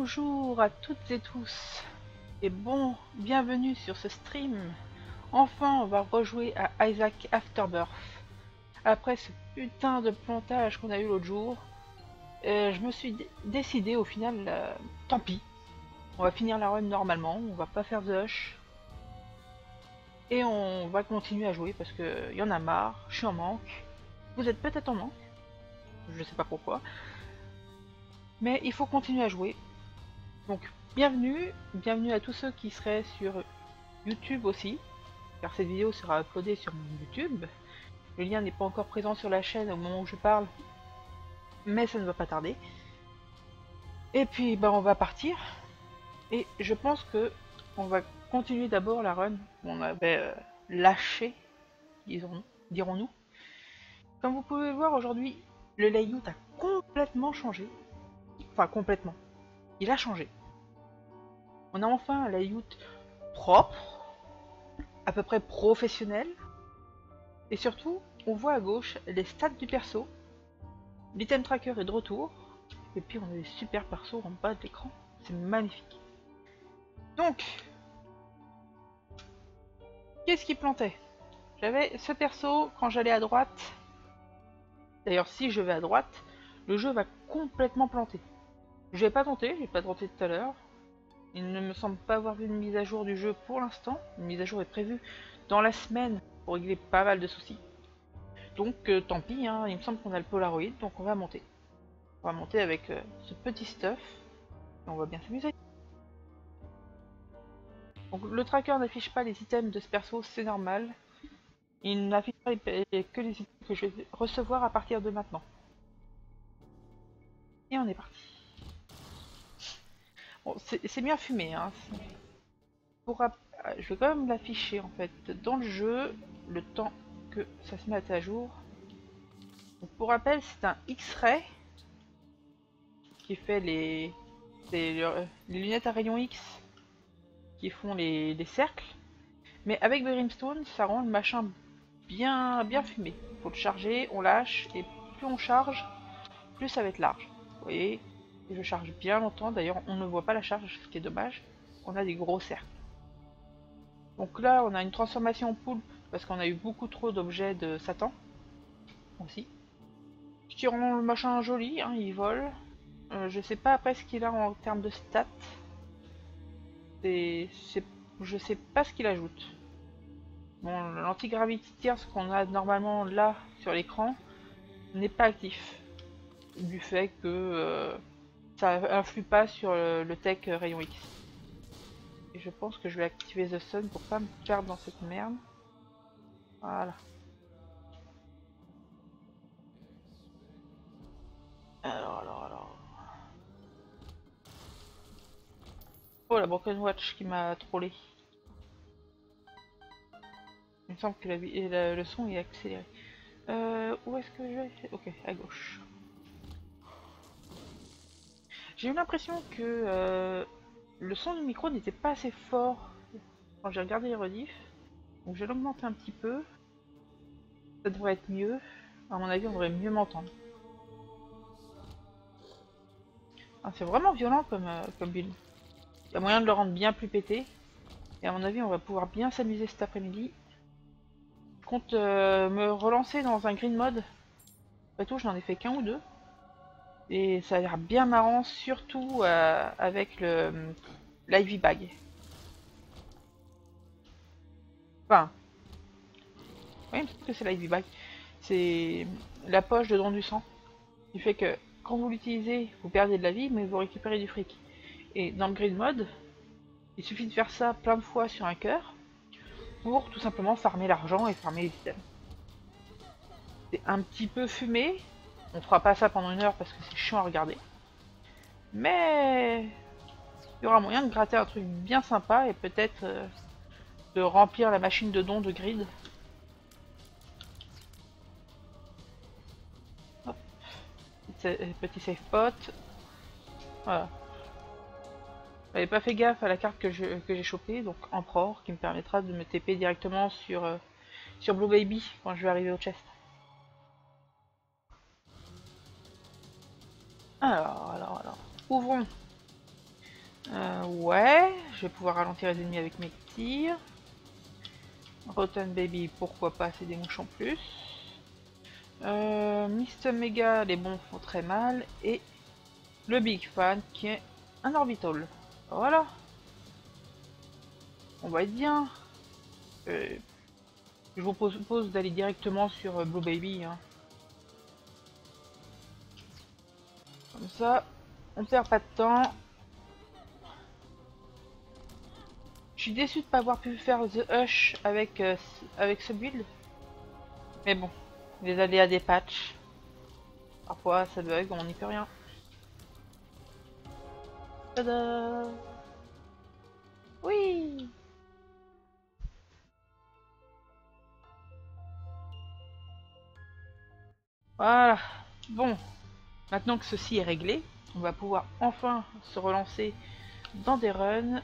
Bonjour à toutes et tous et bienvenue sur ce stream. Enfin on va rejouer à Isaac Afterbirth. Après ce putain de plantage qu'on a eu l'autre jour, je me suis décidé au final, tant pis. On va finir la run normalement, on va pas faire de hush. Et on va continuer à jouer parce que y en a marre, je suis en manque. Vous êtes peut-être en manque, je sais pas pourquoi. Mais il faut continuer à jouer. Donc bienvenue à tous ceux qui seraient sur YouTube aussi, car cette vidéo sera uploadée sur mon YouTube. Le lien n'est pas encore présent sur la chaîne au moment où je parle, mais ça ne va pas tarder. Et puis on va partir, et je pense que on va continuer d'abord la run qu'on avait lâchée, dirons-nous. Comme vous pouvez le voir aujourd'hui, le layout a complètement changé. Enfin complètement, il a changé. On a enfin un layout propre, à peu près professionnel, et surtout, on voit à gauche les stats du perso, l'item tracker est de retour, et puis on a des super persos en bas de l'écran, c'est magnifique. Donc, qu'est-ce qui plantait? J'avais ce perso quand j'allais à droite, d'ailleurs si je vais à droite, le jeu va complètement planter. Je n'ai pas tenté tout à l'heure. Il ne me semble pas avoir vu une mise à jour du jeu pour l'instant. Une mise à jour est prévue dans la semaine pour régler pas mal de soucis. Donc tant pis, hein, il me semble qu'on a le Polaroid, donc on va monter. On va monter avec ce petit stuff. Et on va bien s'amuser. Donc le tracker n'affiche pas les items de ce perso, c'est normal. Il n'affiche pas que les items que je vais recevoir à partir de maintenant. Et on est parti. Bon, c'est bien fumé, hein. Je vais quand même l'afficher en fait dans le jeu, le temps que ça se mette à jour. Donc, pour rappel, c'est un X-Ray qui fait les lunettes à rayon X qui font les cercles. Mais avec Brimstone, ça rend le machin bien fumé. Faut le charger, on lâche, et plus on charge, plus ça va être large. Vous voyez, je charge bien longtemps, d'ailleurs on ne voit pas la charge, ce qui est dommage. On a des gros cercles. Donc là, on a une transformation en poulpe, parce qu'on a eu beaucoup trop d'objets de Satan, aussi. Ce rend le machin joli, hein, il vole. Je sais pas après ce qu'il a en termes de stats. Je sais pas ce qu'il ajoute. Bon, l'anti-gravity tear, ce qu'on a normalement là sur l'écran, n'est pas actif. Du fait que ça influe pas sur le tech rayon X. Et je pense que je vais activer The Sun pour pas me perdre dans cette merde. Voilà. Alors. Oh, la Broken Watch qui m'a trollé. Il me semble que le son est accéléré. Où est-ce que je vais? Ok, à gauche. J'ai eu l'impression que le son du micro n'était pas assez fort quand j'ai regardé les rediffs. Donc je vais l'augmenter un petit peu. Ça devrait être mieux. À mon avis, on devrait mieux m'entendre. Ah, c'est vraiment violent comme build. Il y a moyen de le rendre bien plus pété. Et à mon avis, on va pouvoir bien s'amuser cet après-midi. Je compte me relancer dans un green mode. Après tout, je n'en ai fait qu'un ou deux. Et ça a l'air bien marrant, surtout avec l'Ivy Bag. Enfin, oui, il me semble que c'est l'Ivy Bag. C'est la poche de don du sang. Qui fait que quand vous l'utilisez, vous perdez de la vie, mais vous récupérez du fric. Et dans le grid mode, il suffit de faire ça plein de fois sur un cœur pour tout simplement farmer l'argent et farmer les items. C'est un petit peu fumé. On fera pas ça pendant une heure parce que c'est chiant à regarder. Mais il y aura moyen de gratter un truc bien sympa et peut-être de remplir la machine de dons de grid. Hop. Petit save pot. Voilà. J'avais pas fait gaffe à la carte que j'ai chopée, donc Emperor, qui me permettra de me TP directement sur Blue Baby quand je vais arriver au chest. Alors. Ouvrons Ouais, je vais pouvoir ralentir les ennemis avec mes tirs. Rotten Baby, pourquoi pas, c'est des mouches en plus. Mr. Mega, les bons font très mal. Et le Big Fan qui est un orbital. Voilà. On va être bien. Je vous propose d'aller directement sur Blue Baby. Hein. Comme ça, on perd pas de temps. Je suis déçu de ne pas avoir pu faire The Hush avec ce build. Mais bon, les aléas des patchs. Parfois ça bug, on n'y peut rien. Tada! Oui! Voilà. Bon, maintenant que ceci est réglé, on va pouvoir enfin se relancer dans des runs.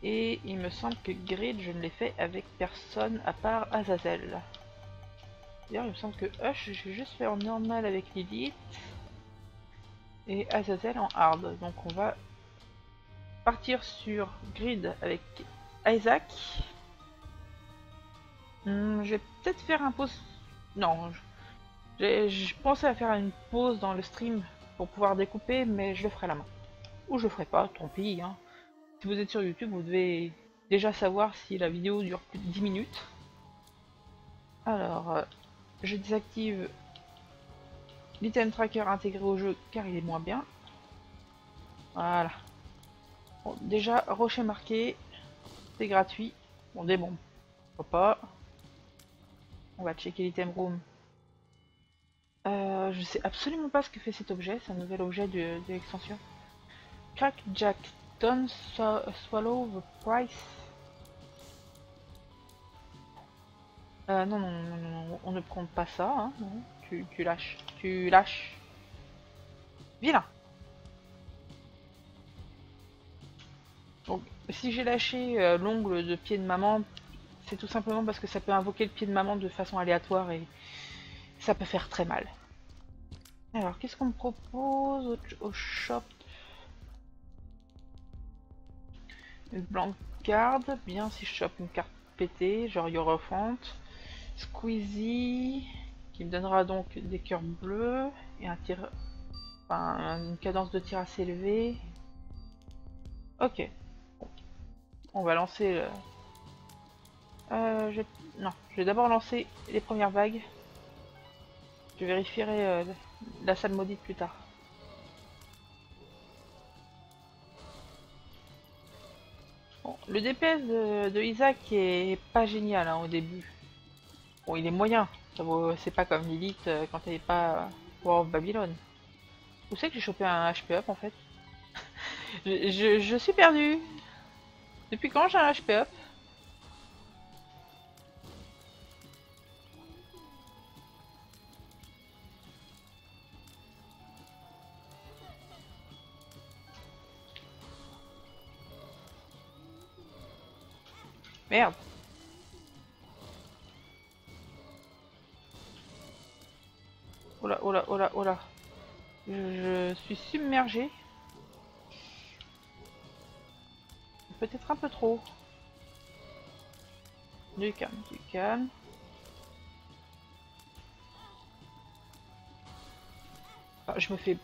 Et il me semble que Grid, je ne l'ai fait avec personne à part Azazel. D'ailleurs, il me semble que Hush, j'ai juste fait en normal avec Lilith. Et Azazel en hard. Donc on va partir sur Grid avec Isaac. Je vais peut-être faire un pause. Non, je pensais à faire une pause dans le stream pour pouvoir découper, mais je le ferai à la main. Ou je le ferai pas, tant pis. Hein. Si vous êtes sur YouTube, vous devez déjà savoir si la vidéo dure plus de 10 minutes. Alors, je désactive l'item tracker intégré au jeu car il est moins bien. Voilà. Bon, déjà, rocher marqué, c'est gratuit. Bon, des bombes. Pourquoi pas. On va checker l'item room. Je sais absolument pas ce que fait cet objet, c'est un nouvel objet de l'extension. Crackjack, don't swallow the price. Non, non, non, non, non, on ne prend pas ça, hein, non. Tu lâches, tu lâches. Vilain. Donc, si j'ai lâché l'ongle de pied de maman, c'est tout simplement parce que ça peut invoquer le pied de maman de façon aléatoire et ça peut faire très mal. Alors, qu'est-ce qu'on me propose au shop? Une blanc card, bien si je chope une carte pétée, genre Hierophant. Squeezie, qui me donnera donc des cœurs bleus et un tir, enfin, une cadence de tir assez élevée. Ok, bon. On va lancer le... Non, je vais d'abord lancer les premières vagues. Je vérifierai la salle maudite plus tard. Bon, le DPS de Isaac est pas génial hein, au début. Bon, il est moyen. C'est pas comme Lilith quand elle est pas War of Babylon. Où c'est que j'ai chopé un HP up en fait? Je suis perdu. Depuis quand j'ai un HP up? Merde. Oh là, oh là, oh là, oh là. Je suis submergé. Peut-être un peu trop. Du calme, du calme. Ah, je me fais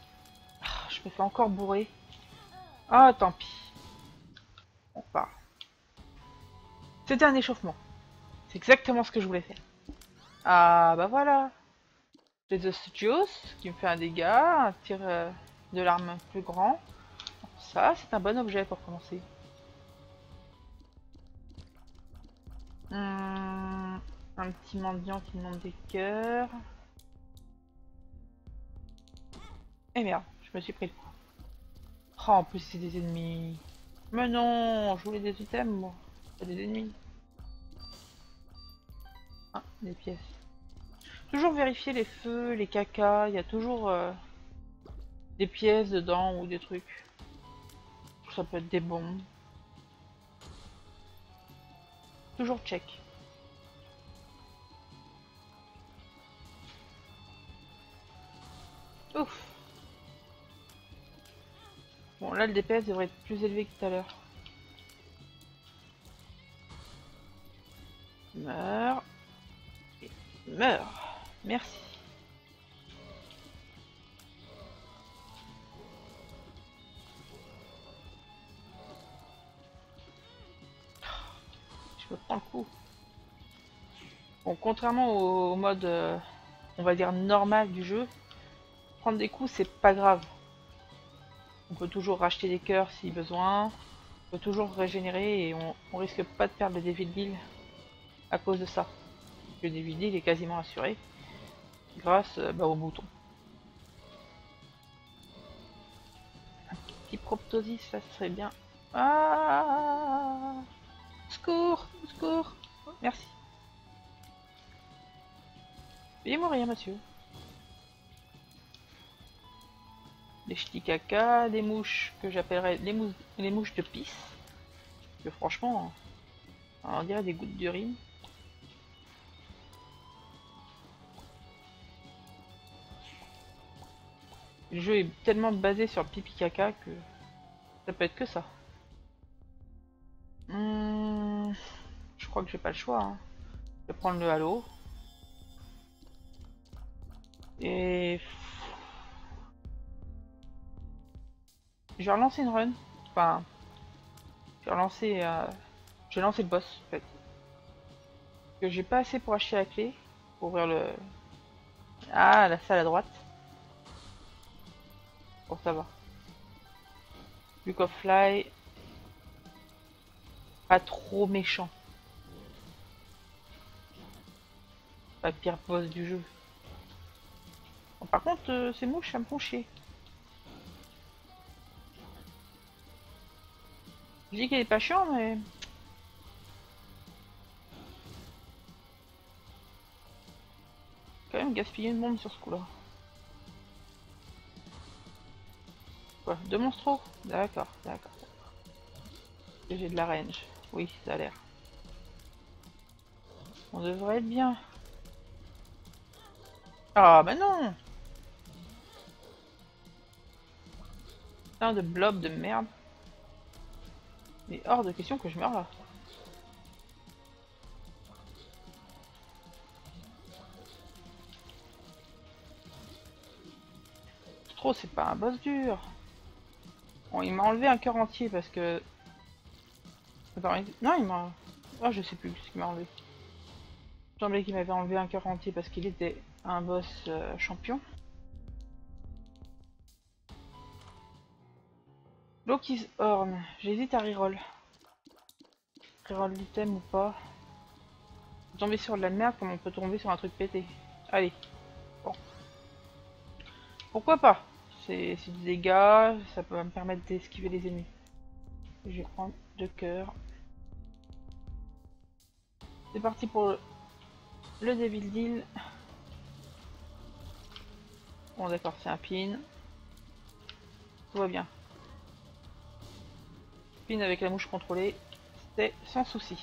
encore bourrer. Ah, tant pis. On part. C'était un échauffement. C'est exactement ce que je voulais faire. Ah, bah voilà. J'ai The Studios qui me fait un dégât, un tir de l'arme plus grand. Ça, c'est un bon objet pour commencer. Un petit mendiant qui demande des cœurs. Eh merde, je me suis pris le coup. Oh, en plus c'est des ennemis. Mais non, je voulais des items, moi. Pas des ennemis. Ah, des pièces. Toujours vérifier les feux, les cacas. Il y a toujours des pièces dedans ou des trucs. Ça peut être des bombes. Toujours check. Ouf. Bon, Là, le DPS devrait être plus élevé que tout à l'heure. Meurs. Et meurs. Merci. Je me prends le coup. Bon, contrairement au mode, on va dire, normal du jeu, prendre des coups, c'est pas grave. On peut toujours racheter des cœurs si besoin. On peut toujours régénérer et on risque pas de perdre le Devil Deal à cause de ça. Le Devil Deal est quasiment assuré grâce au bouton. Un petit Proptosis, ça serait bien. Ah! Secours! Secours! Merci. Veuillez mourir, monsieur. Des ch'tis caca, des mouches que j'appellerais les mouches de pisse. Que franchement, on dirait des gouttes d'urine. Le jeu est tellement basé sur le pipi caca que ça peut être que ça. Je crois que j'ai pas le choix. Hein. Je vais prendre le halo. Et je vais relancer une run. Enfin, je vais relancer. Je vais lancer le boss en fait. Que j'ai pas assez pour acheter la clé. Pour ouvrir le. Ah, la salle à droite. Bon, ça va. Book of Fly. Pas trop méchant. Pas le pire boss du jeu. Bon, par contre, ces mouches, ça me font chier. Je dis qu'elle est pas chiante, mais... Quand même gaspiller une bombe sur ce coup-là. Quoi, 2 monstros? D'accord, d'accord. J'ai de la range. Oui, ça a l'air. On devrait être bien. Ah, bah non! Putain de blob de merde. Mais hors de question que je meure là. Trop, c'est pas un boss dur. Bon, il m'a enlevé un cœur entier parce que... Attends, non, il m'a... Oh, je sais plus ce qu'il m'a enlevé. Il semblait qu'il m'avait enlevé un cœur entier parce qu'il était un boss champion. Loki's Horn. J'hésite à reroll. Reroll l'item ou pas. Tomber sur de la merde comme on peut tomber sur un truc pété. Allez. Bon. Pourquoi pas? C'est du dégât, ça peut me permettre d'esquiver les ennemis. Je vais prendre 2 cœurs. C'est parti pour le Devil Deal. Bon d'accord, c'est un pin. Tout va bien. Pin avec la mouche contrôlée, c'est sans souci.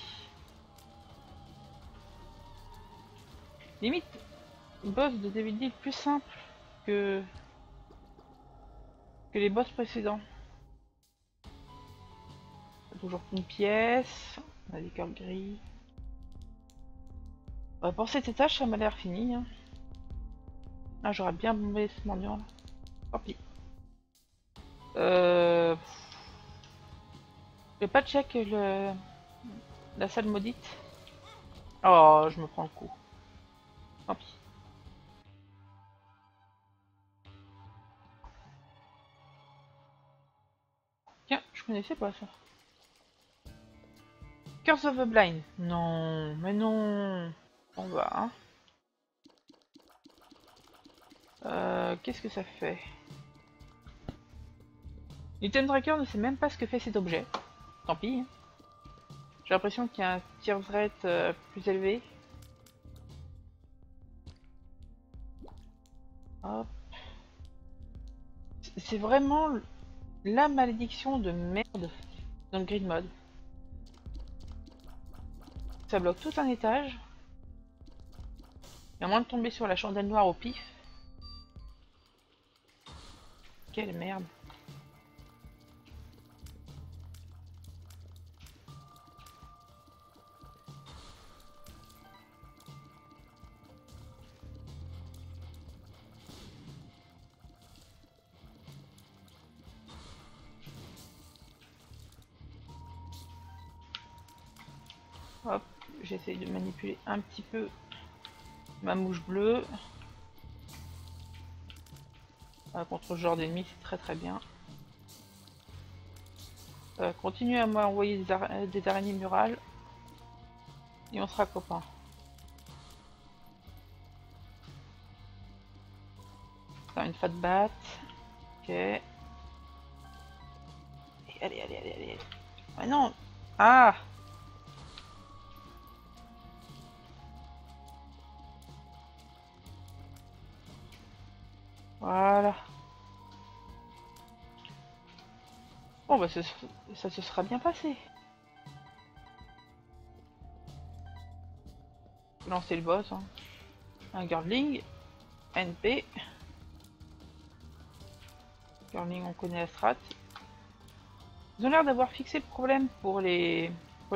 Limite, boss de Devil Deal plus simple que les boss précédents. Toujours une pièce, on a des cœurs gris. Pour cette étage, ça m'a l'air fini. Hein. Ah, j'aurais bien bombé ce mendiant là. Tant pis. Je vais pas check la salle maudite. Oh, je me prends le coup. Tant pis. Tiens, je connaissais pas ça. Curse of the Blind. Non, mais non. On va. Hein. Qu'est-ce que ça fait? L'item tracker ne sait même pas ce que fait cet objet. Tant pis. Hein. J'ai l'impression qu'il y a un tier rate plus élevé. Hop. C'est vraiment la malédiction de merde dans le grid mode. Ça bloque tout un étage. Et à moins de tomber sur la chandelle noire au pif. Quelle merde. Hop, j'essaye de manipuler un petit peu ma mouche bleue. Contre ce genre d'ennemi, c'est très très bien. Continue à m'envoyer des araignées murales. Et on sera copains. Faire une fat bat. Ok. Et allez, allez, allez, allez. Ah non. Ah. Voilà. Bon bah ça se sera bien passé. Lancer le boss. Hein. Un Girling. NP. Girling, on connaît la strat. Ils ont l'air d'avoir fixé le problème pour les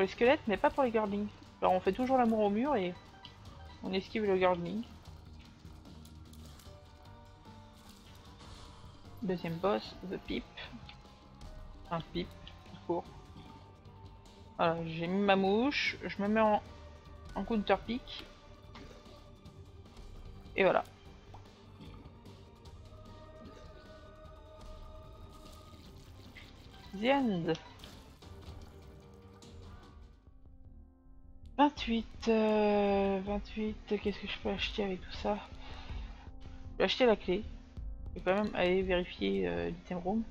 squelettes, mais pas pour les Girlings. Alors on fait toujours l'amour au mur et on esquive le Girling. Deuxième boss, The Pip. Un Pip, tout court. Voilà, j'ai mis ma mouche, je me mets en counter pick. Et voilà. The end. 28, 28, qu'est-ce que je peux acheter avec tout ça? Je vais acheter la clé. Je vais quand même aller vérifier l'item room.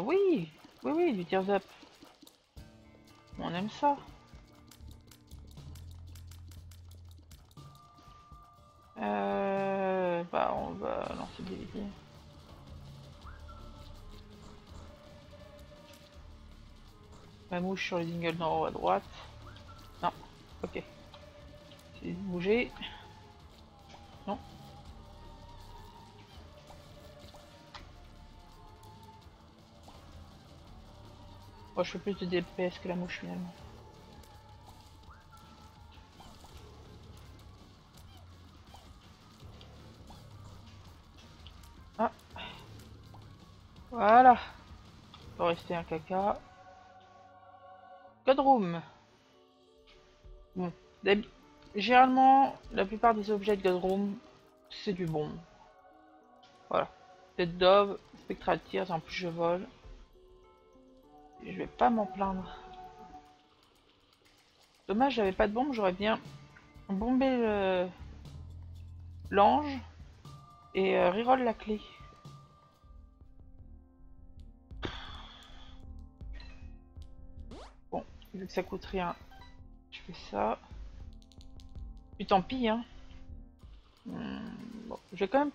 Oui, oui, oui, du Tears Up. On aime ça. Bah, on va lancer des vidéos. Ma mouche sur les dingles d'en haut à droite. Non, ok. J'ai de bouger. Non. Moi, je fais plus de DPS que la mouche finalement. Ah. Voilà. Il va rester un caca. Godroom. Bon. Généralement, la plupart des objets de Godroom, c'est du bon. Voilà. Dead Dove, Spectral Tears, en plus je vole. Je vais pas m'en plaindre. Dommage, j'avais pas de bombe, j'aurais bien bombé l'ange et reroll la clé. Bon, vu que ça coûte rien, je fais ça. Puis tant pis, hein. Bon, je vais quand même...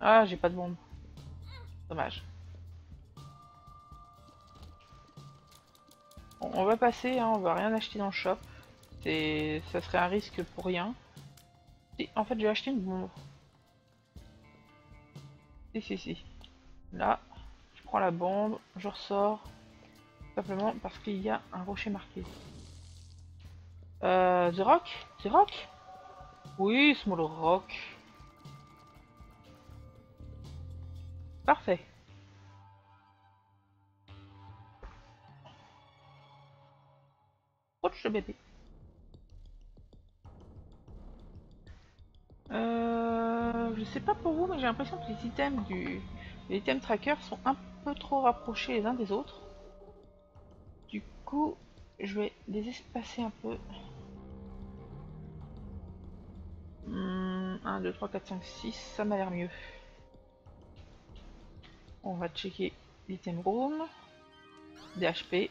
Ah, j'ai pas de bombe. Dommage. Bon, on va passer, hein, on va rien acheter dans le shop. Ça serait un risque pour rien. Et, en fait, j'ai acheté une bombe. Si. Là, je prends la bombe, je ressors. Simplement parce qu'il y a un rocher marqué. The Rock? The Rock? Oui, Small Rock. Parfait. Approche le bébé. Je sais pas pour vous, mais j'ai l'impression que les items trackers sont un peu trop rapprochés les uns des autres. Du coup, je vais les espacer un peu. 1, 2, 3, 4, 5, 6, ça m'a l'air mieux. On va checker l'item room. DHP.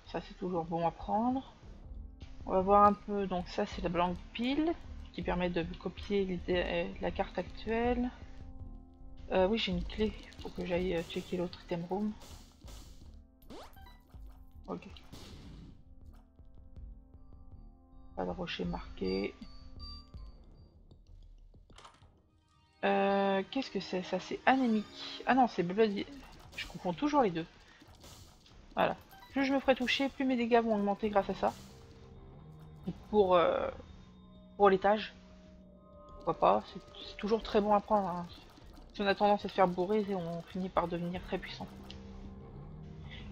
Ça c'est toujours bon à prendre. On va voir un peu, donc ça c'est la blank pile qui permet de copier la carte actuelle. Oui, j'ai une clé, faut que j'aille checker l'autre item room. Ok. Pas de rocher marqué. Qu'est-ce que c'est? Ça c'est anémique. Ah non, c'est bloody. Je confonds toujours les deux. Voilà. Plus je me ferai toucher, plus mes dégâts vont augmenter grâce à ça. Pour l'étage. Pourquoi pas? C'est toujours très bon à prendre. Hein. Si on a tendance à se faire bourrer, on finit par devenir très puissant.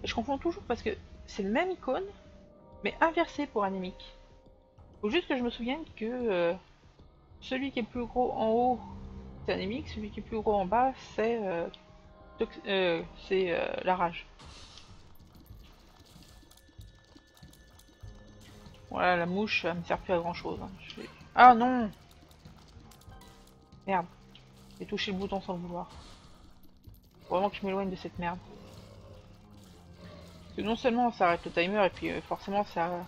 Et je confonds toujours parce que c'est le même icône, mais inversé pour anémique. Faut juste que je me souvienne que celui qui est plus gros en haut, c'est anémique, celui qui est plus gros en bas, c'est la rage. Voilà, la mouche, elle me sert plus à grand chose. Hein. Ah non! Merde. J'ai touché le bouton sans le vouloir. Faut vraiment que je m'éloigne de cette merde. Parce que non seulement ça arrête le timer, et puis forcément ça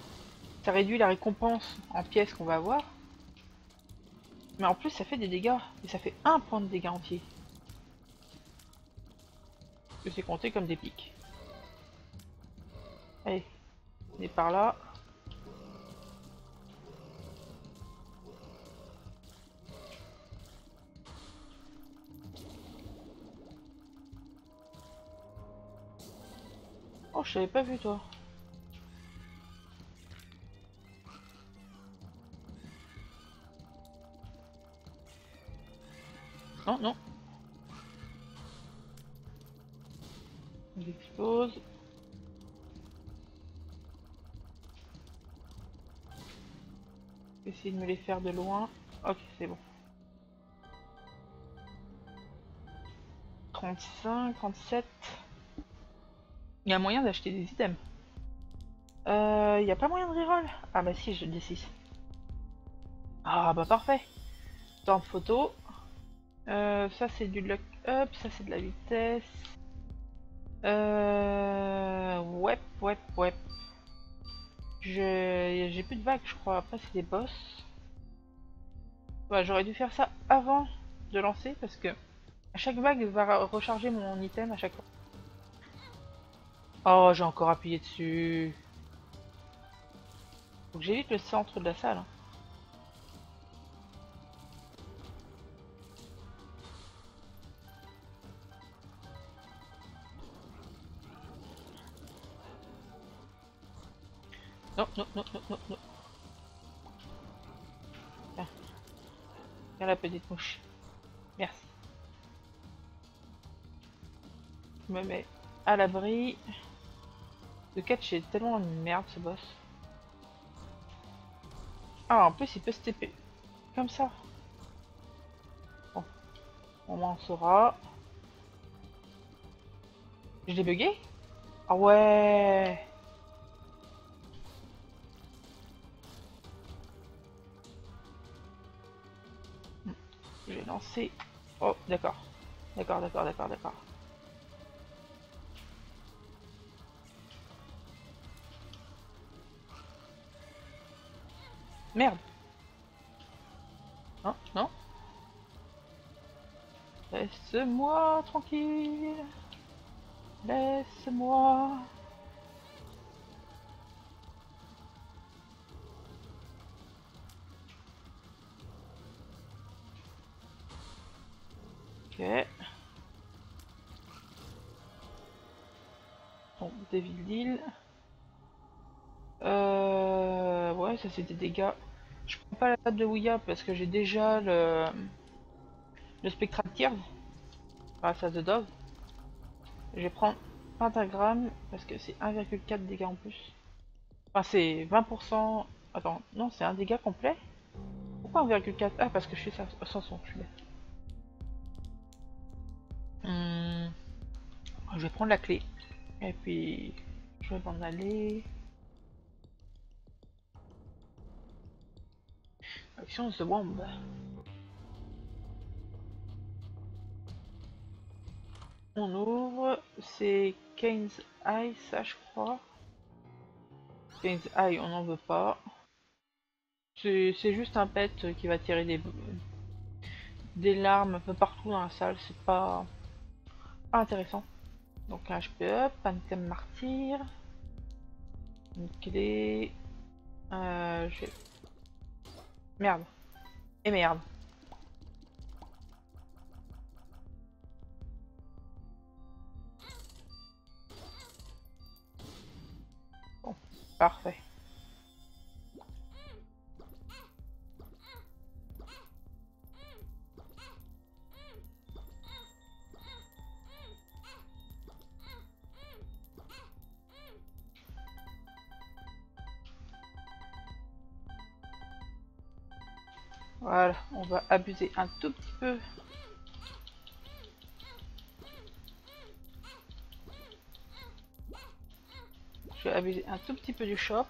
réduit la récompense en pièces qu'on va avoir. Mais en plus ça fait des dégâts. Et ça fait 1 point de dégâts entier. Que c'est compté comme des pics. Allez, on est par là. Oh, je t'avais pas vu toi. Non, non. Il explose. Essayer de me les faire de loin. Ok, c'est bon. 35, 37. Il y a moyen d'acheter des items. Il n'y a pas moyen de reroll? Ah bah si, j'ai des 6. Ah bah parfait. Temps de photo. Ça c'est du luck up, ça c'est de la vitesse. Ouais. J'ai plus de vagues je crois, après c'est des boss. Ouais, j'aurais dû faire ça avant de lancer parce que à chaque vague va recharger mon item à chaque fois. Oh, j'ai encore appuyé dessus. Faut que j'évite le centre de la salle. Hein. Non. Tiens, tiens la petite mouche. Merci. Je me mets à l'abri. Le catch est tellement une merde ce boss. Ah, en plus il peut se TP. Comme ça. Bon, au moins on saura. Je l'ai bugué? Ah ouais. Je vais lancer. Oh, d'accord. D'accord. Merde. Non. Laisse-moi tranquille. Laisse-moi. Ok. Bon, Devil Deal. Ouais, ça c'est des dégâts. Je prends pas la table de Ouya parce que j'ai déjà le Spectral Tears grâce à The Dove. Je vais prendre Pentagramme parce que c'est 1,4 dégâts en plus. Enfin, c'est 20%. Attends, non, c'est un dégât complet. Pourquoi 1,4? Ah, parce que je suis sans son, je suis bête. Je vais prendre la clé. Et puis, je vais m'en aller. Action The Womb. On ouvre. C'est Kane's Eye, ça je crois. Kane's Eye, on n'en veut pas. C'est juste un pet qui va tirer des larmes un peu partout dans la salle. C'est pas intéressant. Donc un HP up, un item martyr. Une clé. Je vais... Merde. Et merde. Bon, parfait. Voilà, on va abuser un tout petit peu. Je vais abuser un tout petit peu du shop.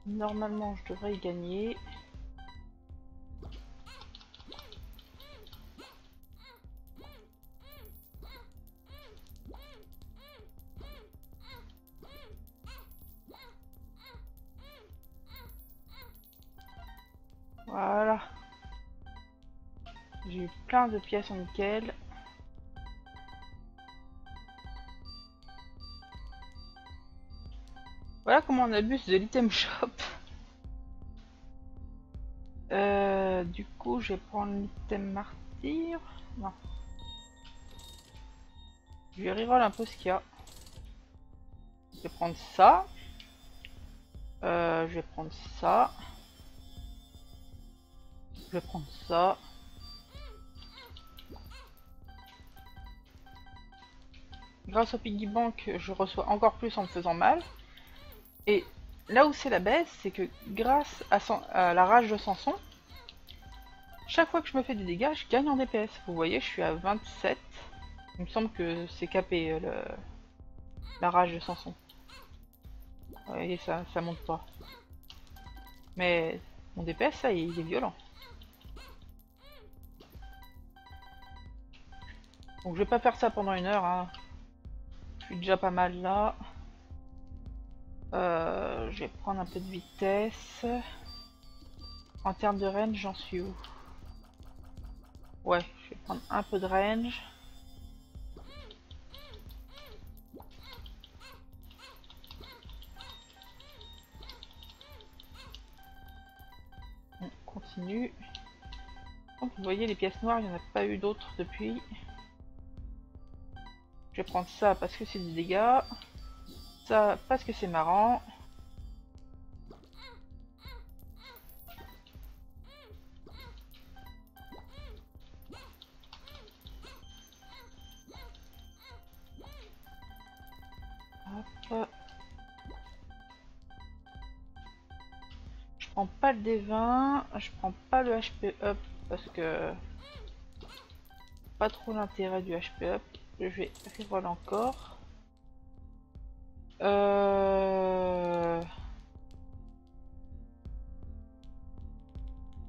Normalement, je devrais y gagner. Voilà. J'ai eu plein de pièces en nickel. Voilà comment on abuse de l'item shop. Du coup, je vais prendre l'item martyr. Non. Je vais reroll un peu ce qu'il y a. Je vais prendre ça. Je vais prendre ça. Je vais prendre ça. Grâce au piggy bank, je reçois encore plus en me faisant mal. Et là où c'est la baisse, c'est que grâce à la rage de Samson, chaque fois que je me fais des dégâts, je gagne en DPS. Vous voyez, je suis à 27. Il me semble que c'est capé la rage de Samson. Vous voyez, ça monte pas. Mais mon DPS, ça, il est violent. Donc je vais pas faire ça pendant 1 heure. Hein. Je suis déjà pas mal là. Je vais prendre un peu de vitesse. En termes de range, j'en suis où? Ouais, je vais prendre un peu de range. On continue. Donc vous voyez, les pièces noires, il n'y en a pas eu d'autres depuis. Je vais prendre ça parce que c'est des dégâts. Ça parce que c'est marrant. Hop. Je prends pas le D20, je prends pas le HP up parce que pas trop l'intérêt du HP up. Je vais reroll encore.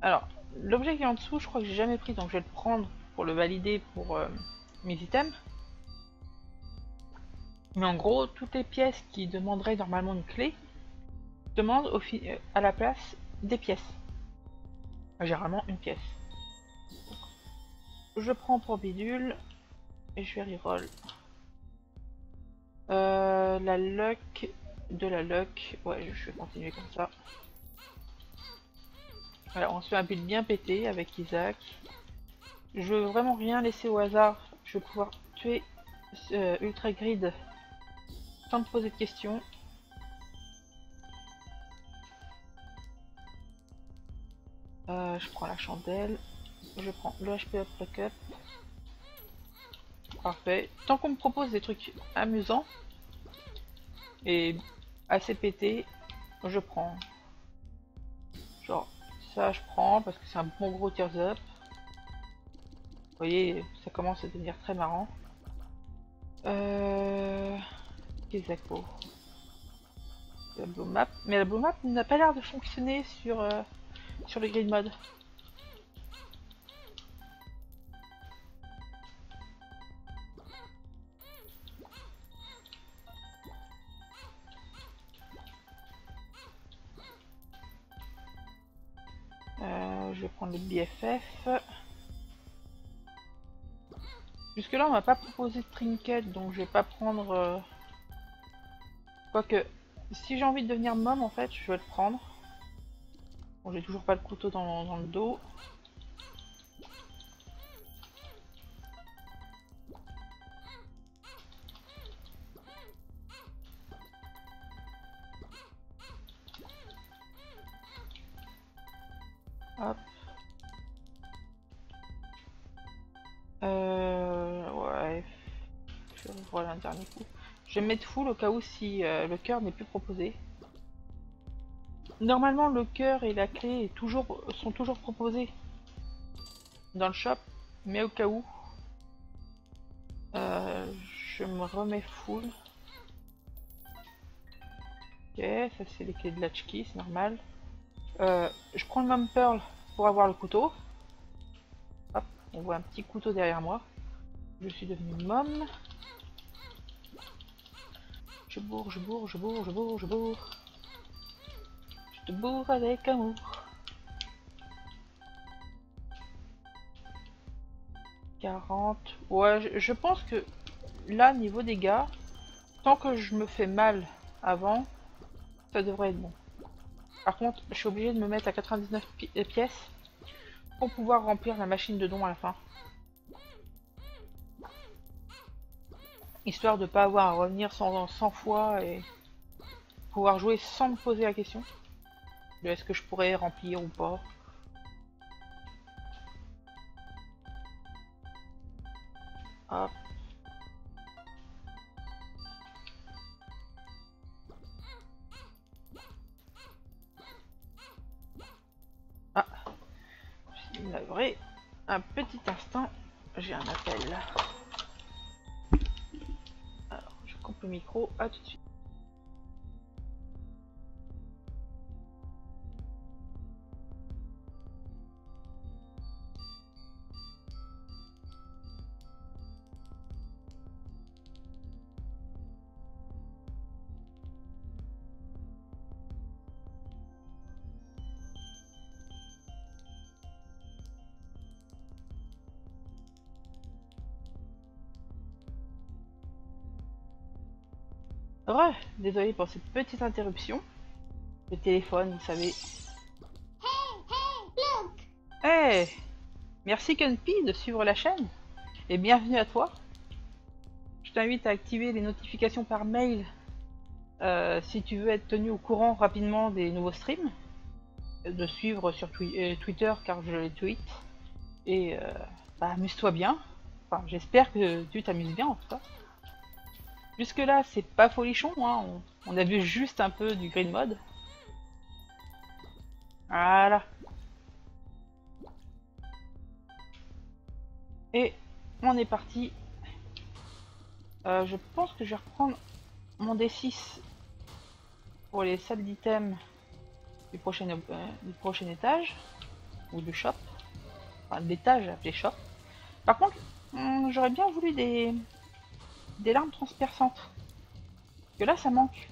Alors, l'objet qui est en dessous, je crois que j'ai jamais pris, donc je vais le prendre pour le valider pour mes items. Mais en gros, toutes les pièces qui demanderaient normalement une clé demandent à la place des pièces. Généralement une pièce. Donc, je prends pour bidule et je vais reroll. La luck de la luck. Ouais, je vais continuer comme ça. Alors, on se fait un build bien pété avec Isaac. Je veux vraiment rien laisser au hasard. Je vais pouvoir tuer Ultra Grid sans me poser de questions. Je prends la chandelle. Je prends le HP up, le cup. Parfait. Tant qu'on me propose des trucs amusants et assez pétés, je prends. Genre, ça je prends parce que c'est un bon gros tears up. Vous voyez, ça commence à devenir très marrant. Kesako. La blue map. Mais la blue map n'a pas l'air de fonctionner sur le grid mode. Je vais prendre le BFF. Jusque là on m'a pas proposé de trinket, donc je vais pas prendre... Quoique, si j'ai envie de devenir mom en fait, je vais le prendre. Bon, j'ai toujours pas le couteau dans le dos. Hop. Ouais. Je vais revoir un dernier coup. Je vais mettre full au cas où si le cœur n'est plus proposé. Normalement, le cœur et la clé sont toujours proposés dans le shop, mais au cas où, je me remets full. Ok, ça c'est les clés de latchkey, c'est normal. Je prends le Mom Pearl pour avoir le couteau. Hop, on voit un petit couteau derrière moi. Je suis devenu Mom. Je bourre, je bourre, je bourre, je bourre, je bourre. Je te bourre avec amour. 40. Ouais, je pense que là, niveau dégâts, tant que je me fais mal avant, ça devrait être bon. Par contre, je suis obligé de me mettre à 99 pièces pour pouvoir remplir la machine de dons à la fin. Histoire de pas avoir à revenir 100 fois et pouvoir jouer sans me poser la question de est-ce que je pourrais remplir ou pas. Hop. Ah, je suis navré. Un petit instant, j'ai un appel là. Alors, je coupe le micro, à tout de suite. Ouais, désolé pour cette petite interruption. Le téléphone, vous savez. Hey, merci Kunpi de suivre la chaîne et bienvenue à toi. Je t'invite à activer les notifications par mail si tu veux être tenu au courant rapidement des nouveaux streams, de suivre sur Twitter car je les tweet et bah, amuse-toi bien. Enfin, j'espère que tu t'amuses bien en tout cas. Jusque là, c'est pas folichon, hein. On a vu juste un peu du green mode. Voilà. Et on est parti. Je pense que je vais reprendre mon D6 pour les salles d'items du prochain étage. Ou du shop. Enfin, l'étage appelé shop. Par contre, j'aurais bien voulu des larmes transperçantes. Parce que là, ça manque.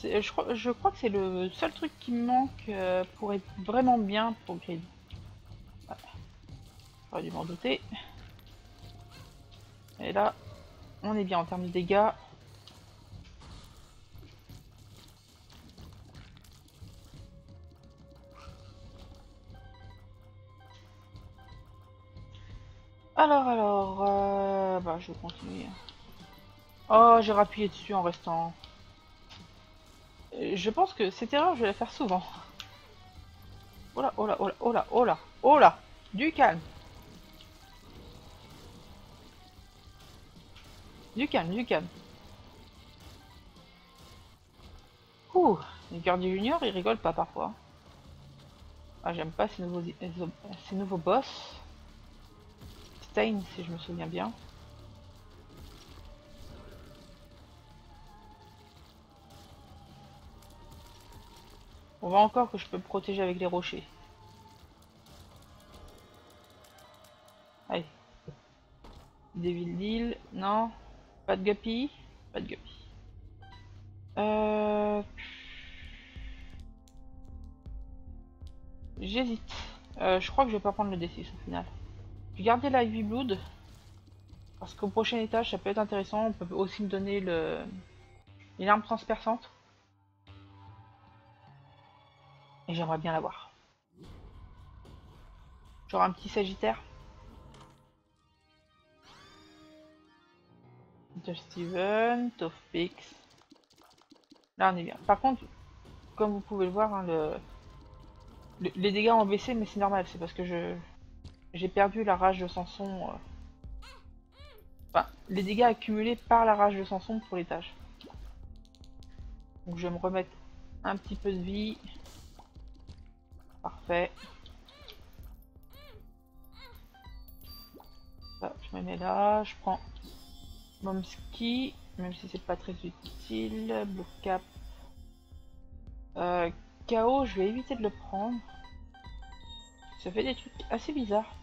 Je crois que c'est le seul truc qui me manque pour être vraiment bien pour Grid. Ouais. J'aurais dû m'en douter. Et là, on est bien en termes de dégâts. Alors, bah je vais continuer. Oh, j'ai rappuyé dessus en restant. Je pense que cette erreur, je vais la faire souvent. Oh là, oh là, oh là, oh là, oh là, oh là, du calme. Du calme, du calme. Ouh, les gardiens juniors, ils rigolent pas parfois. Ah, j'aime pas ces nouveaux boss. Stain, si je me souviens bien. On voit encore que je peux me protéger avec les rochers. Allez. Devil Deal, non. Pas de guppy. Pas de guppy. J'hésite. Je crois que je vais pas prendre le D6 au final. Je vais garder la Ivy Blood. Parce qu'au prochain étage, ça peut être intéressant. On peut aussi me donner une arme transperçante. Et j'aimerais bien l'avoir. Genre un petit Sagittaire. Just Steven, Tough Là on est bien. Par contre, comme vous pouvez le voir, hein, les dégâts ont baissé, mais c'est normal. C'est parce que j'ai perdu la rage de Samson Enfin, les dégâts accumulés par la rage de Samson pour l'étage. Donc je vais me remettre un petit peu de vie. Parfait. Ça, je me mets là, je prends mon ski, même si c'est pas très utile. Blue cap. KO, je vais éviter de le prendre. Ça fait des trucs assez bizarres.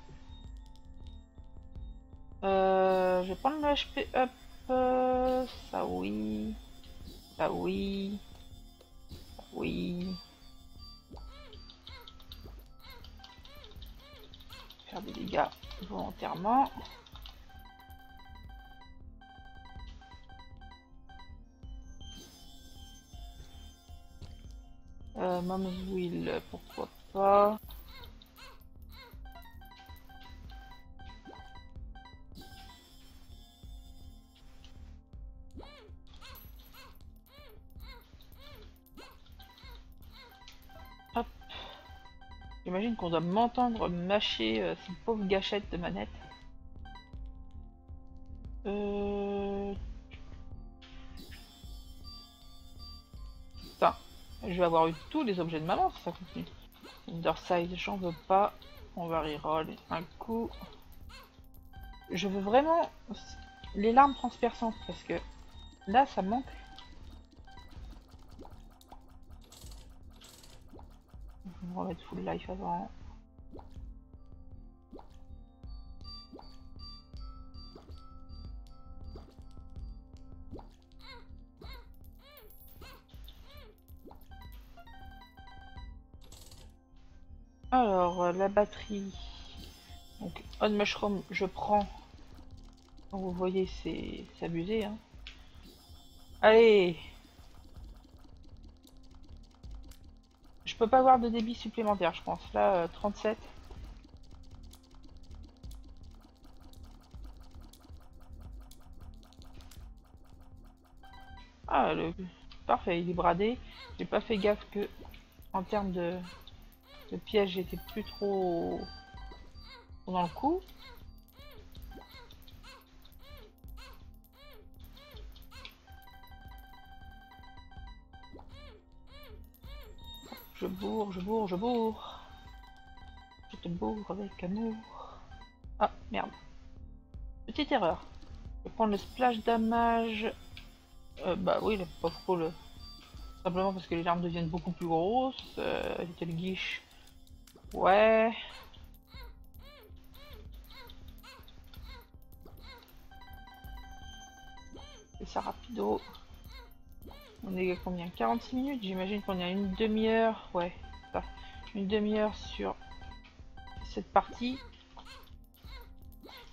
Je vais prendre le HP up. Ça oui. Ça oui. Oui. Faire des dégâts volontairement. Mom's Will, pourquoi pas. Hop. J'imagine qu'on doit m'entendre mâcher ces pauvres gâchettes de manette. Putain, je vais avoir eu tous les objets de maman si ça continue. Underside, j'en veux pas. On va reroll un coup. Je veux vraiment les larmes transperçantes parce que là ça me manque. Je vais me remettre full life avant. Alors, la batterie. Donc, on mushroom, je prends. Donc, vous voyez, c'est abusé. Hein. Allez! Je peux pas avoir de débit supplémentaire, je pense. Là, 37. Ah, parfait, il est bradé. J'ai pas fait gaffe que, en termes de piège, j'étais plus trop dans le coup. Je bourre, je bourre, je bourre. Je te bourre avec amour. Ah, merde. Petite erreur. Je vais prendre le splash damage. Bah oui, le pauvre cool. Simplement parce que les larmes deviennent beaucoup plus grosses. Little Guiche. Ouais. C'est ça rapido. On est à combien? 46 minutes? J'imagine qu'on est à une demi-heure. Ouais, ça. Une demi-heure sur cette partie.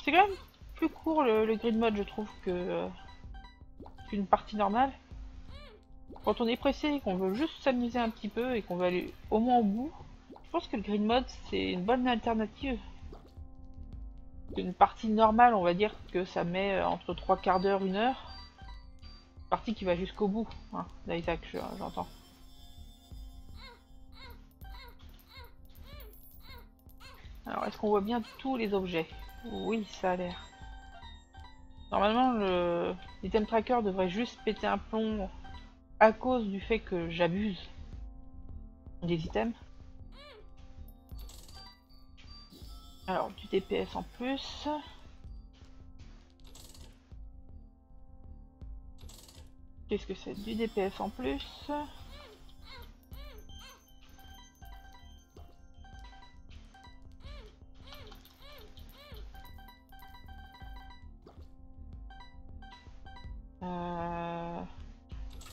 C'est quand même plus court le grid mode, je trouve, qu'une partie normale. Quand on est pressé et qu'on veut juste s'amuser un petit peu et qu'on veut aller au moins au bout, je pense que le grid mode c'est une bonne alternative. Une partie normale, on va dire que ça met entre 3 quarts d'heure, 1 heure. Partie qui va jusqu'au bout, hein, d'Isaac, j'entends. Alors, est-ce qu'on voit bien tous les objets? Oui, ça a l'air. Normalement, l'item tracker devrait juste péter un plomb à cause du fait que j'abuse des items. Alors, du DPS en plus. Qu'est-ce que c'est? Du DPS en plus.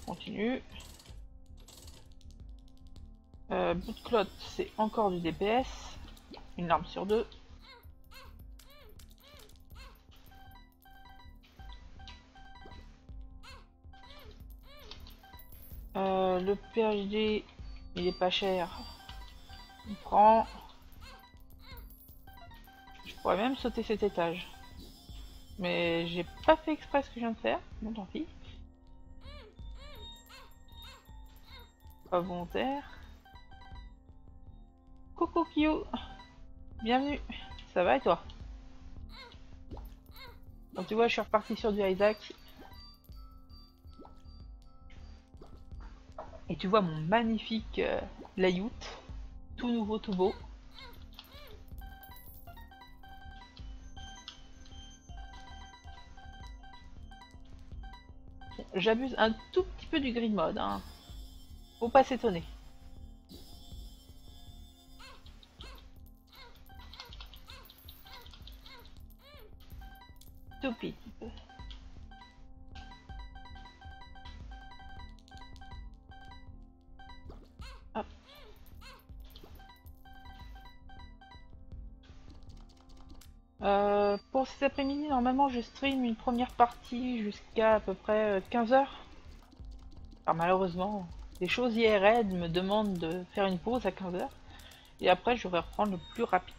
Continue. Bout de clotte, c'est encore du DPS. Une arme sur 2. Le PhD, il est pas cher. On prend. Je pourrais même sauter cet étage. Mais j'ai pas fait exprès ce que je viens de faire. Bon, tant pis. Pas volontaire. Coucou Kyo. Bienvenue. Ça va et toi? Donc tu vois, je suis reparti sur du Isaac. Et tu vois mon magnifique layout. Tout nouveau, tout beau. J'abuse un tout petit peu du grid mode, hein. Faut pas s'étonner. Tout petit peu. Hop. Pour cet après-midi, normalement, je stream une première partie jusqu'à à peu près 15 heures. Alors malheureusement, les choses IRL me demandent de faire une pause à 15 heures. Et après, je vais reprendre le plus rapide.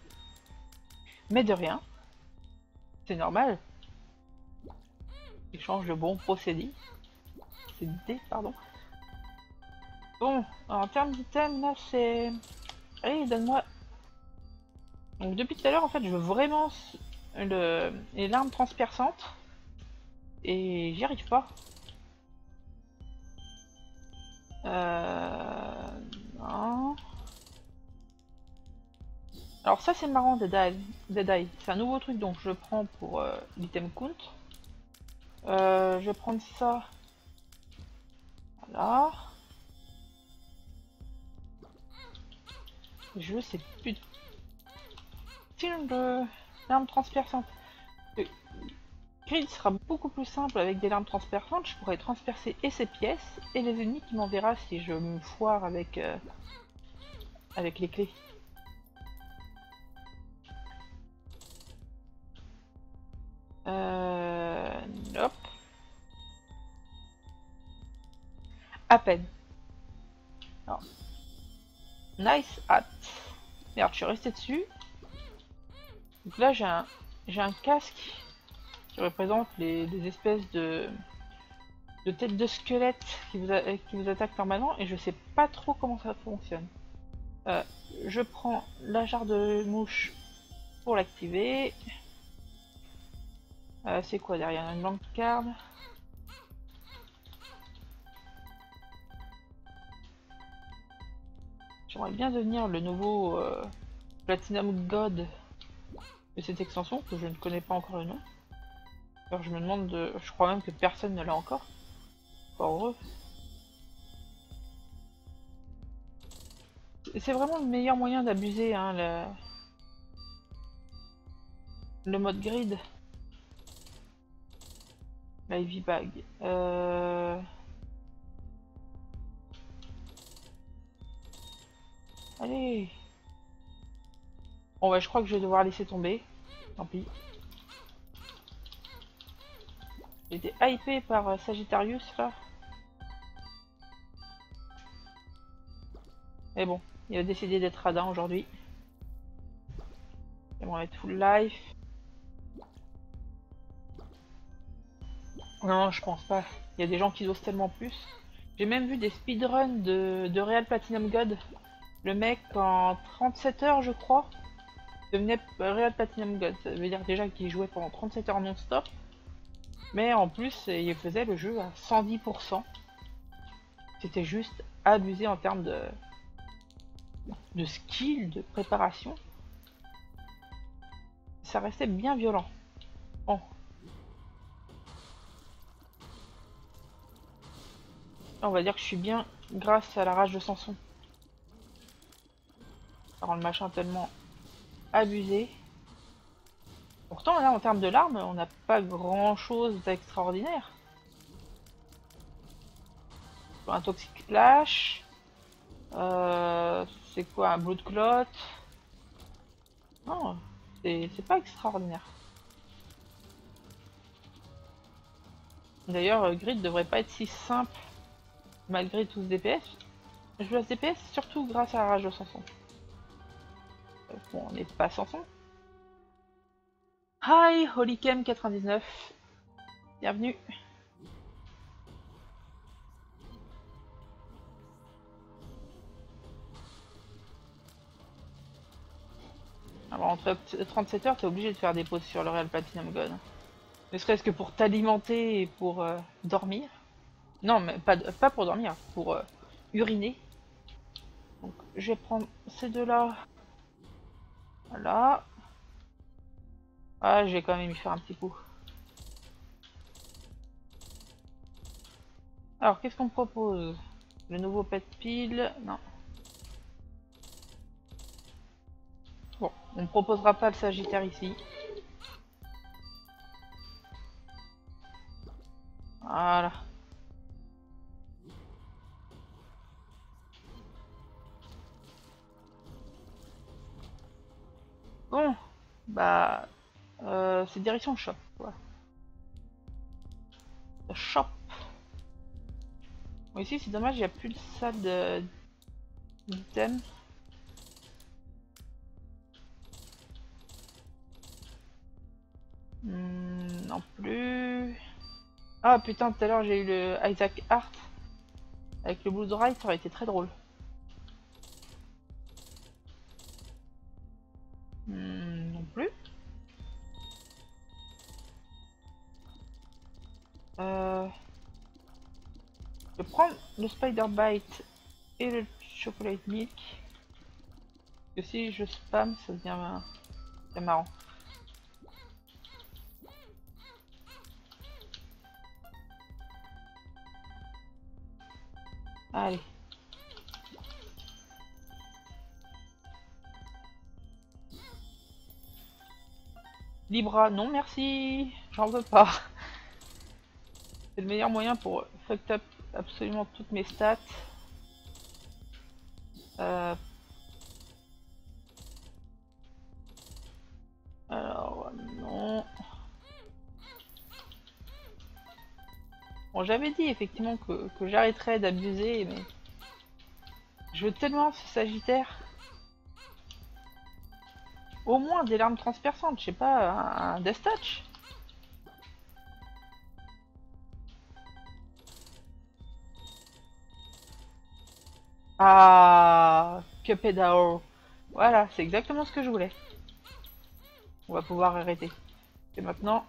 Mais de rien, c'est normal. Échange de bons procédés. C'est D, pardon. Bon, en termes d'items, là, c'est... Allez, donne-moi... Donc depuis tout à l'heure, en fait, je veux vraiment les larmes transperçantes. Et j'y arrive pas. Non. Alors ça, c'est marrant, Dead Eye. C'est un nouveau truc, donc je le prends pour l'item count. Je vais prendre ça. Voilà. Je sais plus de larmes transperçantes. Le grid sera beaucoup plus simple avec des larmes transperçantes. Je pourrais transpercer et ces pièces et les ennemis qui m'enverra si je me foire avec les clés. Hop. À peine. Alors. Nice hat. Merde, je suis resté dessus. Donc là, j'ai un casque qui représente les espèces de têtes de squelettes qui vous attaquent normalement et je sais pas trop comment ça fonctionne. Je prends la jarre de mouche pour l'activer. C'est quoi derrière une blanc card? J'aimerais bien devenir le nouveau Platinum God de cette extension que je ne connais pas encore le nom. Alors je me demande je crois même que personne ne l'a encore. Pas heureux. C'est vraiment le meilleur moyen d'abuser hein, le mode grid. La Heavy Bag. Allez. Bon bah je crois que je vais devoir laisser tomber. Tant pis. J'étais hypé par Sagittarius là. Mais bon, il a décidé d'être radin aujourd'hui. J'aimerais être full life. Non, je pense pas. Il y a des gens qui osent tellement plus. J'ai même vu des speedruns de Real Platinum God. Le mec en 37 heures je crois devenait Real Platinum God. Ça veut dire déjà qu'il jouait pendant 37 heures non-stop. Mais en plus il faisait le jeu à 110%. C'était juste abusé en termes de skill, de préparation. Ça restait bien violent. Bon. On va dire que je suis bien grâce à la rage de Samson. Ça rend le machin tellement abusé. Pourtant là en termes de larmes, on n'a pas grand chose d'extraordinaire. Un Toxic Clash. C'est quoi un Blood Clot? Non, c'est pas extraordinaire. D'ailleurs, Grid devrait pas être si simple malgré tout ce DPS. Je joue à ce DPS surtout grâce à la rage de Samson. Bon, on n'est pas Samson. Hi, Holycam99. Bienvenue. Alors entre 37 heures, t'es obligé de faire des pauses sur le Real Platinum God. Ne serait-ce que pour t'alimenter et pour dormir. Non, mais pas pour dormir, pour uriner. Donc, je vais prendre ces deux-là. Voilà. Ah, je vais quand même y faire un petit coup. Alors, qu'est-ce qu'on me propose? Le nouveau pet pile? Non. Bon, on ne proposera pas le Sagittaire ici. Voilà. Bon, bah, c'est direction shop, quoi. Le shop. Bon, ici, c'est dommage, il n'y a plus de salle d'items. Non plus. Ah putain, tout à l'heure j'ai eu le Isaac Hart avec le Blue Ride, ça aurait été très drôle. Non plus. Je vais prendre le Spider Bite et le Chocolate Milk. Parce que si je spam, ça devient c'est marrant. Allez. Libra, non merci, j'en veux pas. C'est le meilleur moyen pour fuck up absolument toutes mes stats. Alors, non. Bon, j'avais dit effectivement que j'arrêterais d'abuser, mais je veux tellement ce Sagittaire. Au moins des larmes transperçantes, je sais pas, un Death Touch. Ah, Cuphead. Voilà, c'est exactement ce que je voulais. On va pouvoir arrêter. Et maintenant...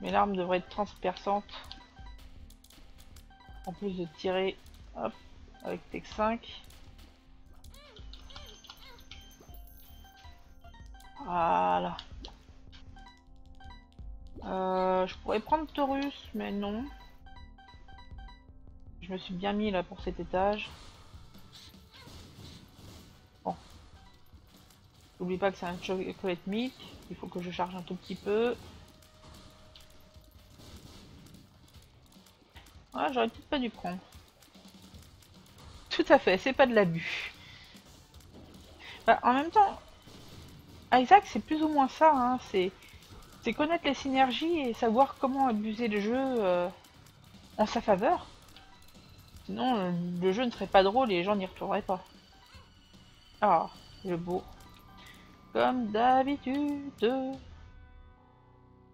Mes larmes devraient être transperçantes. En plus de tirer, hop, avec Tech 5. Voilà. Je pourrais prendre Taurus, mais non. Je me suis bien mis là pour cet étage. Bon. N'oublie pas que c'est un chocolate milk. Il faut que je charge un tout petit peu. Ah, j'aurais peut-être pas dû prendre. Tout à fait, c'est pas de l'abus. Bah, en même temps, Isaac, c'est plus ou moins ça. Hein. C'est connaître les synergies et savoir comment abuser le jeu en sa faveur. Sinon, le jeu ne serait pas drôle et les gens n'y retourneraient pas. Ah, le beau. Comme d'habitude.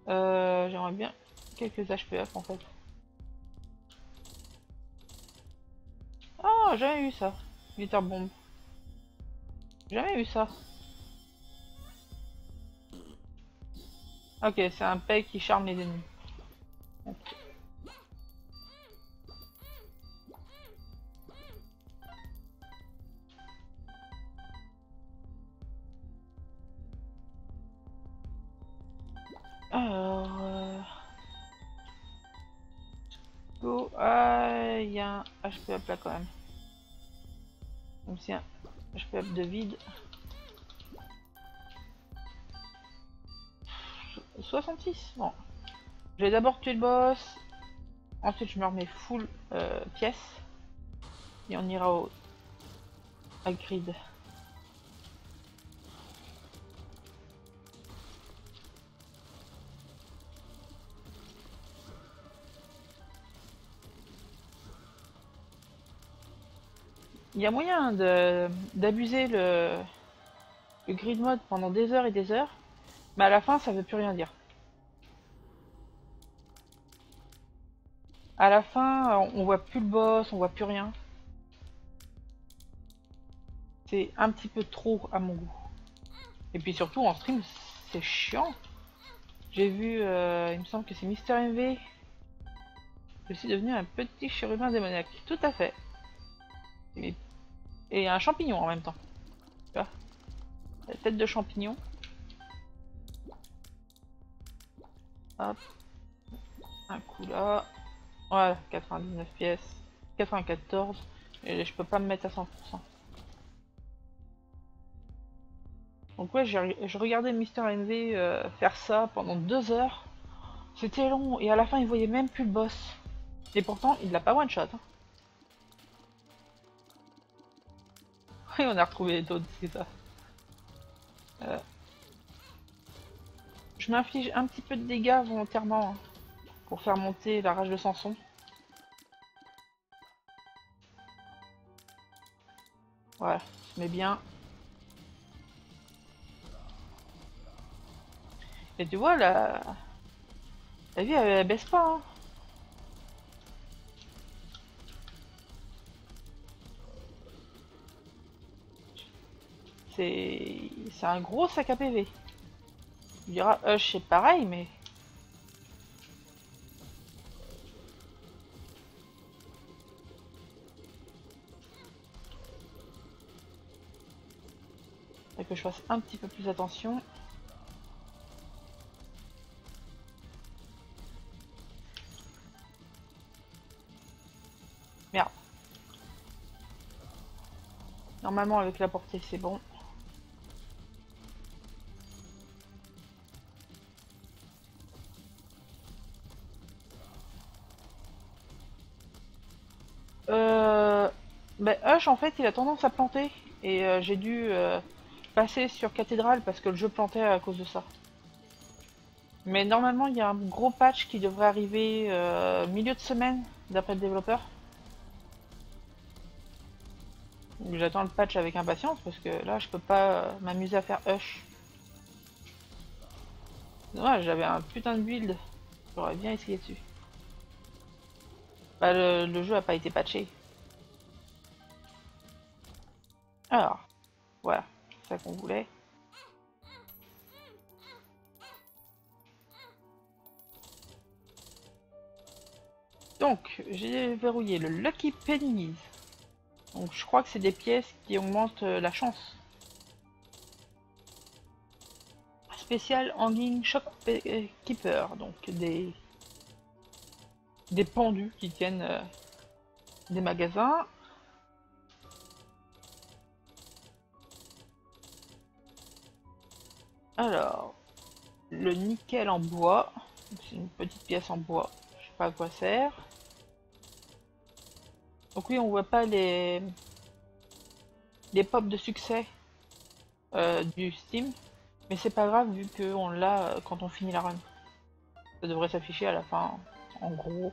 J'aimerais bien quelques HP up en fait. Ah, jamais eu ça. Glitter bomb. Jamais eu ça. Ok, c'est un peg qui charme les ennemis. Okay. Alors... Go. Ah, il y a un HP up là quand même. Comme si un HP up de vide. 66. Bon. Je vais d'abord tuer le boss. Ensuite, je me remets full pièce. Et on ira au grid. Il y a moyen d'abuser le grid mode pendant des heures et des heures. Mais à la fin, ça veut plus rien dire. À la fin, on voit plus le boss, on voit plus rien. C'est un petit peu trop à mon goût. Et puis surtout en stream, c'est chiant. J'ai vu, il me semble que c'est Mister MV. Je suis devenu un petit chérubin démoniaque. Tout à fait. Et un champignon en même temps. Tu vois, la tête de champignon. Hop. Un coup là. Voilà, 99 pièces. 94. Et je peux pas me mettre à 100%. Donc ouais, je regardais Mister MV faire ça pendant 2 heures. C'était long et à la fin il voyait même plus le boss. Et pourtant il l'a pas one shot. Hein. Oui, on a retrouvé les Toads, c'est ça. Euh, je m'inflige un petit peu de dégâts volontairement hein, pour faire monter la rage de Samson. Voilà, je mets bien. Et tu vois, la vie elle baisse pas. Hein. C'est un gros sac à PV. Tu diras, c'est pareil, mais... Faut que je fasse un petit peu plus attention. Merde. Normalement avec la portée c'est bon. Bah, Hush en fait il a tendance à planter et j'ai dû passer sur cathédrale parce que le jeu plantait à cause de ça. Mais normalement il y a un gros patch qui devrait arriver milieu de semaine d'après le développeur. J'attends le patch avec impatience parce que là je peux pas m'amuser à faire Hush. Ouais, j'avais un putain de build, j'aurais bien essayé dessus. Bah le jeu a pas été patché. Alors, voilà, c'est ça qu'on voulait. Donc, j'ai verrouillé le Lucky Pennies. Donc, je crois que c'est des pièces qui augmentent la chance. Spécial Hanging Shopkeeper, donc des pendus qui tiennent des magasins. Alors, le nickel en bois, c'est une petite pièce en bois, je sais pas à quoi ça sert. Donc oui, on voit pas les pops de succès du Steam, mais c'est pas grave vu qu'on l'a quand on finit la run. Ça devrait s'afficher à la fin, en gros.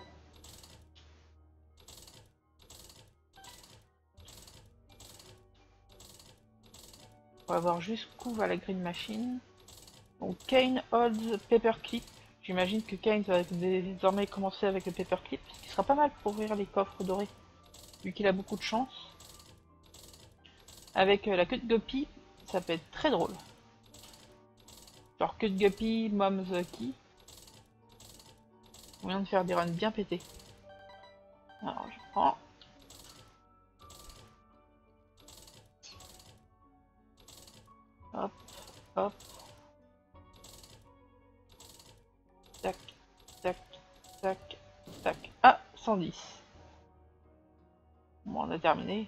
On va voir jusqu'où va la green machine. Donc Kane holds paperclip. J'imagine que Kane va désormais commencer avec le paperclip, ce qui sera pas mal pour ouvrir les coffres dorés, vu qu'il a beaucoup de chance. Avec la queue de guppy, ça peut être très drôle. Genre queue de guppy, mom's key. On vient de faire des runs bien pétés. Alors je prends. Hop, hop. Tac, tac, tac, tac. Ah, 110. Bon, on a terminé.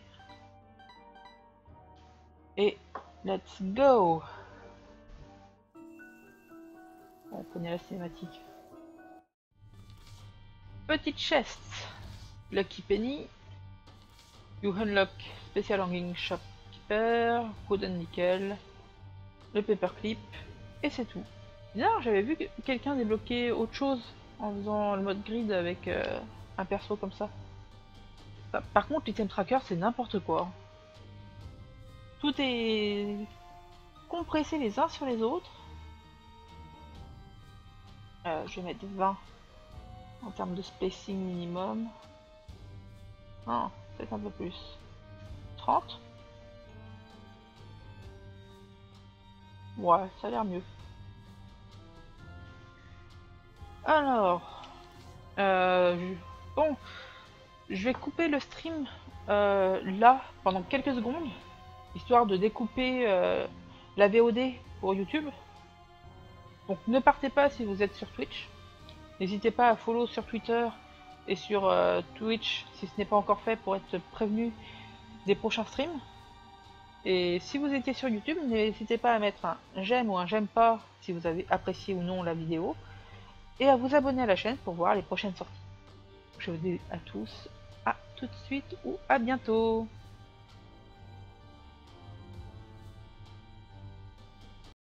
Et let's go. On connaît la cinématique. Petite chest. Lucky Penny. You unlock Special Hanging Shopkeeper. Wooden Nickel. Le paperclip. Et c'est tout. Bizarre, j'avais vu quelqu'un débloquer autre chose en faisant le mode grid avec un perso comme ça. Par contre, l'item tracker, c'est n'importe quoi. Tout est compressé les uns sur les autres. Je vais mettre 20 en termes de spacing minimum. Non, peut-être un peu plus. 30. Ouais, ça a l'air mieux. Alors, bon, je vais couper le stream là pendant quelques secondes, histoire de découper la VOD pour YouTube. Donc ne partez pas si vous êtes sur Twitch. N'hésitez pas à follow sur Twitter et sur Twitch si ce n'est pas encore fait pour être prévenu des prochains streams. Et si vous étiez sur YouTube, n'hésitez pas à mettre un j'aime ou un j'aime pas si vous avez apprécié ou non la vidéo. Et à vous abonner à la chaîne pour voir les prochaines sorties. Je vous dis à tous, à tout de suite ou à bientôt.